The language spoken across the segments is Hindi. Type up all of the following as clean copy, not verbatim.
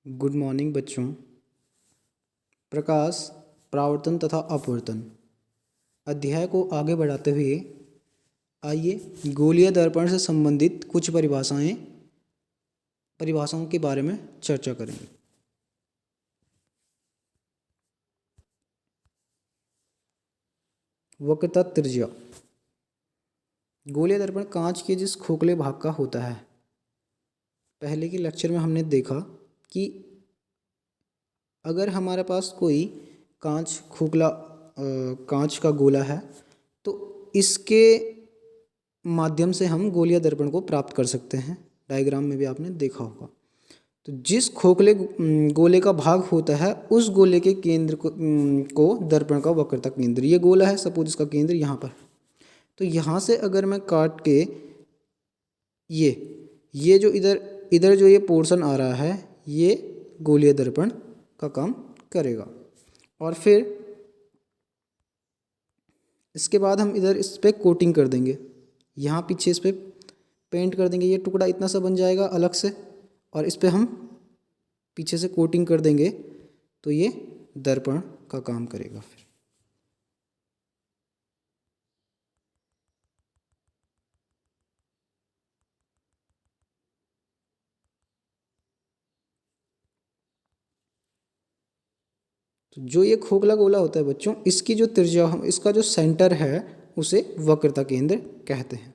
गुड मॉर्निंग बच्चों। प्रकाश, परावर्तन तथा अपवर्तन अध्याय को आगे बढ़ाते हुए आइए गोलीय दर्पण से संबंधित कुछ परिभाषाओं के बारे में चर्चा करेंगे। वक्रता त्रिज्या। गोलीय दर्पण कांच के जिस खोखले भाग का होता है, पहले के लेक्चर में हमने देखा कि अगर हमारे पास कोई कांच का गोला है तो इसके माध्यम से हम गोलीय दर्पण को प्राप्त कर सकते हैं। डायग्राम में भी आपने देखा होगा। तो जिस खोखले गोले का भाग होता है उस गोले के केंद्र को दर्पण का वक्रता केंद्र, ये गोला है, सपोज इसका केंद्र यहाँ पर। तो यहाँ से अगर मैं काट के ये जो इधर जो ये पोर्शन आ रहा है, ये गोलीय दर्पण का काम करेगा। और फिर इसके बाद हम इधर इस पर कोटिंग कर देंगे, यहाँ पीछे इस पर पेंट कर देंगे। ये टुकड़ा इतना सा बन जाएगा अलग से, और इस पर हम पीछे से कोटिंग कर देंगे तो ये दर्पण का काम करेगा। फिर तो जो ये खोखला गोला होता है बच्चों, इसकी जो त्रिज्या, इसका जो सेंटर है उसे वक्रता केंद्र कहते हैं।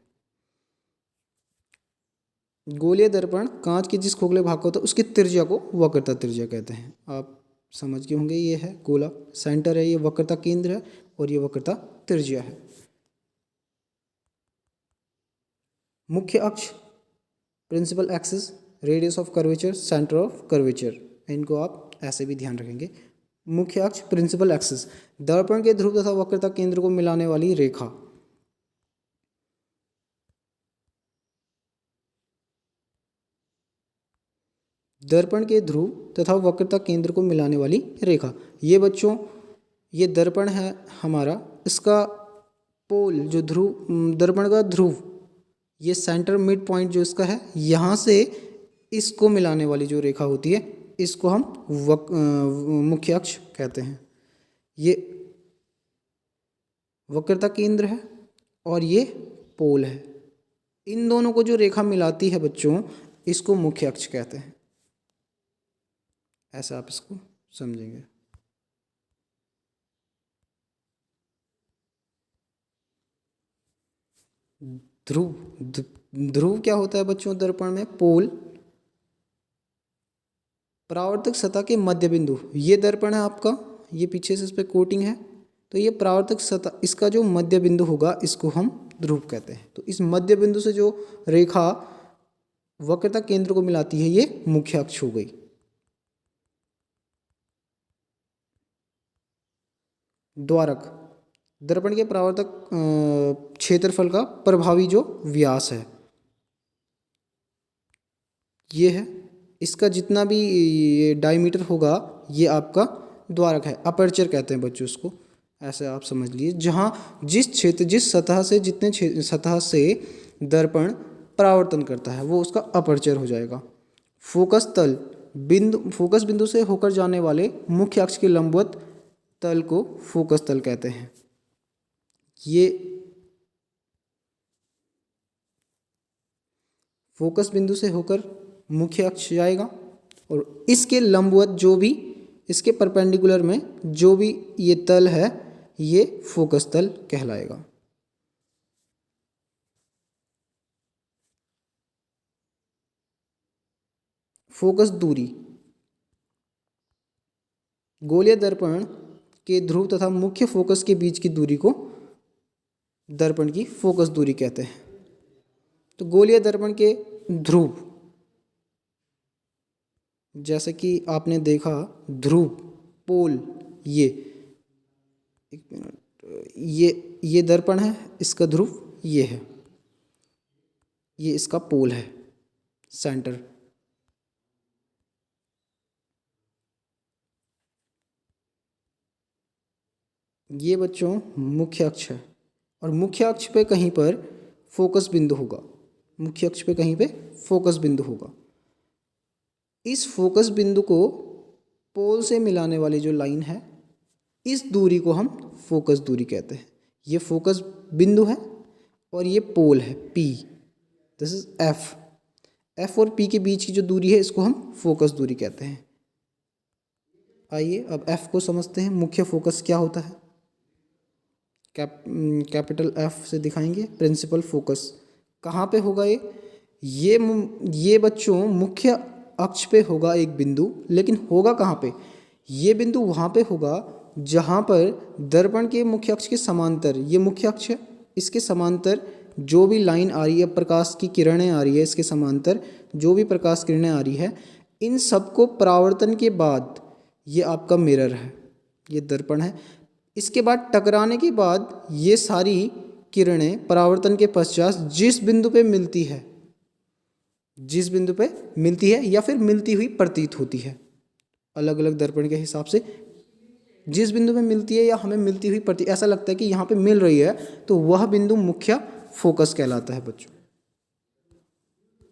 गोलीय दर्पण कांच के जिस खोखले भाग का होता है उसकी त्रिज्या को वक्रता त्रिज्या कहते हैं। आप समझ गए होंगे, ये है गोला, सेंटर है, ये वक्रता केंद्र है और ये वक्रता त्रिज्या है। मुख्य अक्ष, principal axis, radius of curvature, centre of curvature, इनको आप ऐसे भी ध्यान रखेंगे। मुख्य अक्ष, प्रिंसिपल एक्सिस, दर्पण के ध्रुव तथा वक्रता केंद्र को मिलाने वाली रेखा। दर्पण के ध्रुव तथा वक्रता केंद्र को मिलाने वाली रेखा। ये बच्चों, ये दर्पण है हमारा, इसका पोल जो ध्रुव, दर्पण का ध्रुव, ये सेंटर मिड पॉइंट जो इसका है, यहाँ से इसको मिलाने वाली जो रेखा होती है इसको हम मुख्य अक्ष कहते हैं। ये वक्रता केंद्र है और ये पोल है। इन दोनों को जो रेखा मिलाती है बच्चों, इसको मुख्य अक्ष कहते हैं। ऐसा आप इसको समझेंगे। ध्रुव क्या होता है बच्चों दर्पण में? पोल। परावर्तक सतह के मध्य बिंदु, ये दर्पण है आपका, ये पीछे से इस पर कोटिंग है, तो ये परावर्तक सतह, इसका जो मध्य बिंदु होगा इसको हम ध्रुव कहते हैं। तो इस मध्य बिंदु से जो रेखा वक्रता केंद्र को मिलाती है ये मुख्य अक्ष हो गई। द्वारक, दर्पण के परावर्तक क्षेत्रफल का प्रभावी जो व्यास है, ये है। इसका जितना भी ये डायमीटर होगा ये आपका द्वारक है, अपर्चर कहते हैं बच्चों इसको, ऐसे आप समझ लीजिए। जहाँ जिस सतह से, जितने सतह से दर्पण परावर्तन करता है वो उसका अपर्चर हो जाएगा। फोकस तल, फोकस बिंदु से होकर जाने वाले मुख्य अक्ष के लंबवत तल को फोकस तल कहते हैं। ये फोकस बिंदु से होकर मुख्य अक्ष जाएगा और इसके लंबवत जो भी, इसके परपेंडिकुलर में जो भी ये तल है ये फोकस तल कहलाएगा। फोकस दूरी, गोलीय दर्पण के ध्रुव तथा मुख्य फोकस के बीच की दूरी को दर्पण की फोकस दूरी कहते हैं। तो गोलीय दर्पण के ध्रुव, जैसे कि आपने देखा ध्रुव, पोल, ये एक मिनट, ये दर्पण है, इसका ध्रुव ये है, ये इसका पोल है, सेंटर। ये बच्चों मुख्य अक्ष है और मुख्य अक्ष पे कहीं पर फोकस बिंदु होगा, मुख्य अक्ष पे कहीं पे फोकस बिंदु होगा। इस फोकस बिंदु को पोल से मिलाने वाली जो लाइन है, इस दूरी को हम फोकस दूरी कहते हैं। ये फोकस बिंदु है और ये पोल है P, दिस इज F और P के बीच की जो दूरी है इसको हम फोकस दूरी कहते हैं। आइए अब F को समझते हैं। मुख्य फोकस क्या होता है? कैपिटल F से दिखाएंगे। प्रिंसिपल फोकस कहाँ पे होगा? ये बच्चों मुख्य अक्ष पे होगा एक बिंदु, लेकिन होगा कहाँ पे? ये बिंदु वहाँ पे होगा जहाँ पर दर्पण के मुख्य अक्ष के समांतर, ये मुख्य अक्ष है, इसके समांतर जो भी लाइन आ रही है, प्रकाश की किरणें आ रही है, इसके समांतर जो भी प्रकाश किरणें आ रही है, इन सबको परावर्तन के बाद, ये आपका मिरर है, ये दर्पण है, इसके बाद टकराने के बाद ये सारी किरणें परावर्तन के पश्चात जिस बिंदु पे मिलती है, या फिर मिलती हुई प्रतीत होती है, अलग अलग दर्पण के हिसाब से जिस बिंदु पे मिलती है या हमें मिलती हुई प्रतीत, ऐसा लगता है कि यहाँ पे मिल रही है, तो वह बिंदु मुख्य फोकस कहलाता है बच्चों।